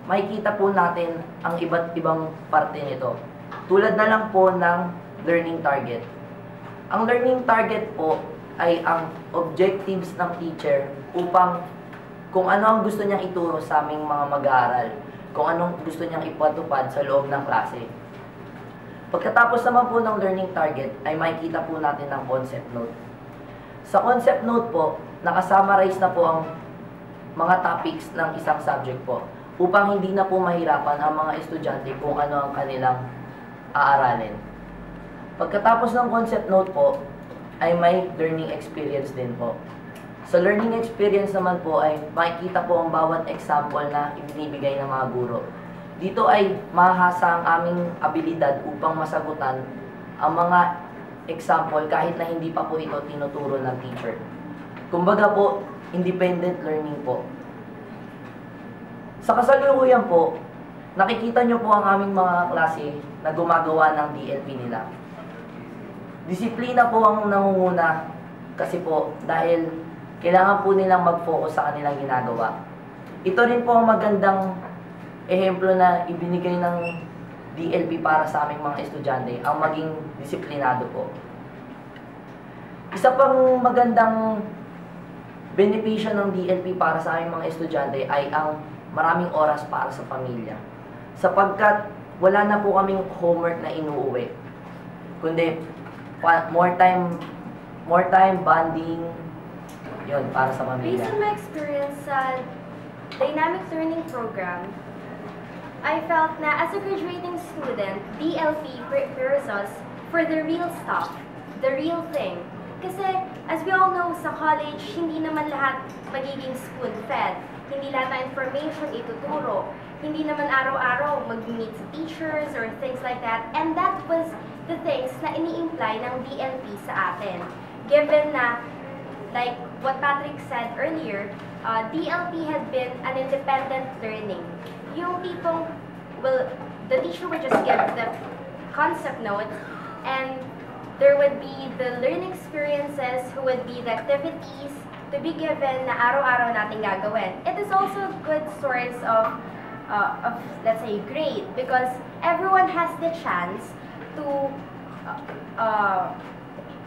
makikita po natin ang iba't ibang parte nito. Tulad na lang po ng learning target. Ang learning target po ay ang objectives ng teacher upang kung ano ang gusto niyang ituro sa aming mga mag-aaral, kung anong gusto niyang ipatupad sa loob ng klase. Pagkatapos naman po ng learning target ay makikita po natin ang concept note. Sa concept note po, nakasummarize na po ang mga topics ng isang subject po upang hindi na po mahirapan ang mga estudyante kung ano ang kanilang aaralin. Pagkatapos ng concept note po, ay may learning experience din po. Sa learning experience naman po ay makikita po ang bawat example na ibinibigay ng mga guro. Dito ay mahasa ang aming abilidad upang masagutan ang mga example kahit na hindi pa po ito tinuturo ng teacher. Kumbaga po, independent learning po. Sa kasalukuyan po, nakikita nyo po ang aming mga klase na gumagawa ng DLP nila. Disiplina po ang nangunguna kasi po dahil kailangan po nilang mag-focus sa kanilang ginagawa. Ito rin po ang magandang ehemplo na ibinigay ng DLP para sa aming mga estudyante, ang maging disiplinado po. Isa pang magandang benepisyo ng DLP para sa aming mga estudyante ay ang maraming oras para sa pamilya. Sapagkat wala na po kaming homework na inuuwi. Kundi more time bonding, yun, para sa pamilya. Based on my experience sa dynamic learning program, I felt na as a graduating student, DLP prepares us for the real stuff, the real thing. Kasi as we all know, sa college, hindi naman lahat magiging spoon-fed. Hindi lahat ng information ituturo. Hindi naman araw-araw mag-meet sa teachers or things like that. And that was the things na ini-imply ng DLP sa atin. Given na, like what Patrick said earlier, DLP had been an independent learning. Yung tipong, well, the teacher would just give the concept notes and there would be the learning experiences who would be the activities to be given na araw-araw natin gagawin. It is also a good source of let's say, grade because everyone has the chance to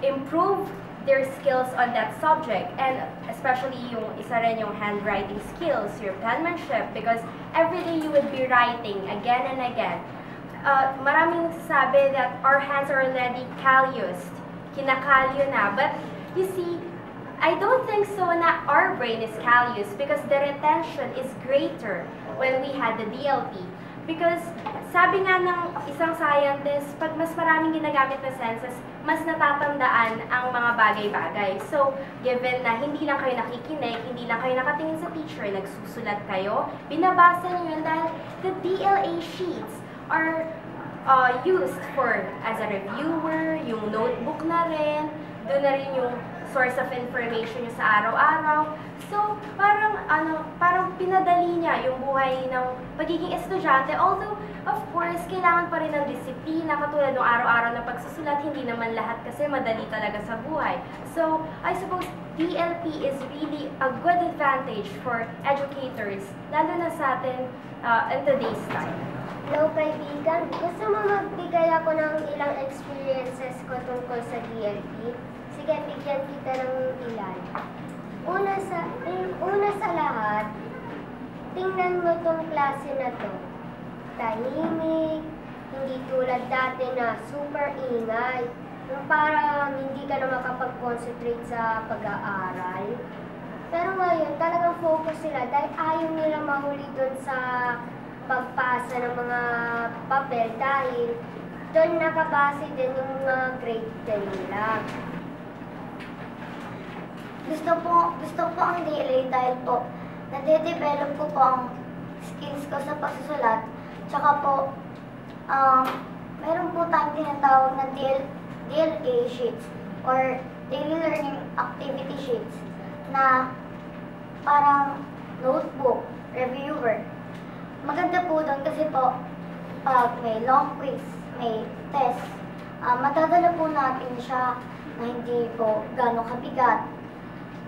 improve their skills on that subject, and especially yung isa rin yung handwriting skills, your penmanship, because every day you would be writing again and again. Maraming nagsasabi that our hands are already calloused, kinakalyo na, but you see, I don't think so na our brain is calloused because the retention is greater when we had the DLP. Because sabi nga ng isang scientist, pag mas maraming ginagamit na senses, mas natatandaan ang mga bagay-bagay. So, given na hindi lang kayo nakikinig, hindi lang kayo nakatingin sa teacher, nagsusulat kayo, binabasa niyo yun dahil the DLA sheets are used for as a reviewer, yung notebook na rin, doon na rin yung source of information nyo sa araw-araw. So, parang pinadali niya yung buhay ng pagiging estudyante. Although, of course, kailangan pa rin ng disiplina, katulad ng araw-araw na pagsusulat, hindi naman lahat kasi madali talaga sa buhay. So, I suppose DLP is really a good advantage for educators, lalo na sa atin in today's time. Hello, kaibigan. Gusto mo magbigay ako ng ilang experiences ko tungkol sa DLP? Sige, bigyan kita ng ilan. Una sa lahat, tingnan mo tong klase na to. Tahimik, hindi tulad dati na super ingay. Yung parang hindi ka na makapag-concentrate sa pag-aaral. Pero ngayon, talagang focus sila dahil ayaw nila mahuli dun sa pagpasa ng mga papel dahil doon nakabase din yung mga grade nila. Gusto po ang DLA dahil po nade-develop ko po ang skills ko sa pagsusulat. Tsaka po, meron po tayong tinatawag na DLA sheets or Daily Learning Activity Sheets na parang notebook, reviewer. Maganda po doon kasi po, pag may long quiz, may test, matadala po natin siya na hindi po gano'ng kabigat.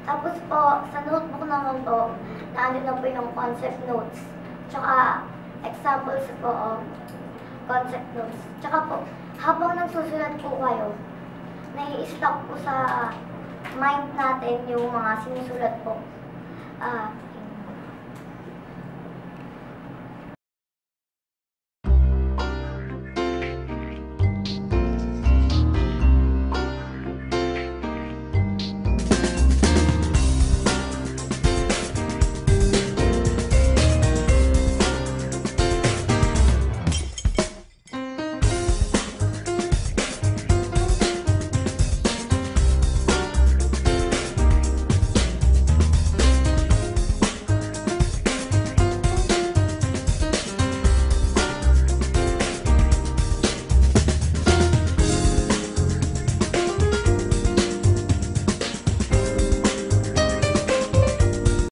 Tapos po, sa notebook naman po, naano na po yung concept notes. Tsaka, examples po of concept notes. Tsaka po, habang nagsusulat po kayo, nai-stock po sa mind natin yung mga sinusulat po.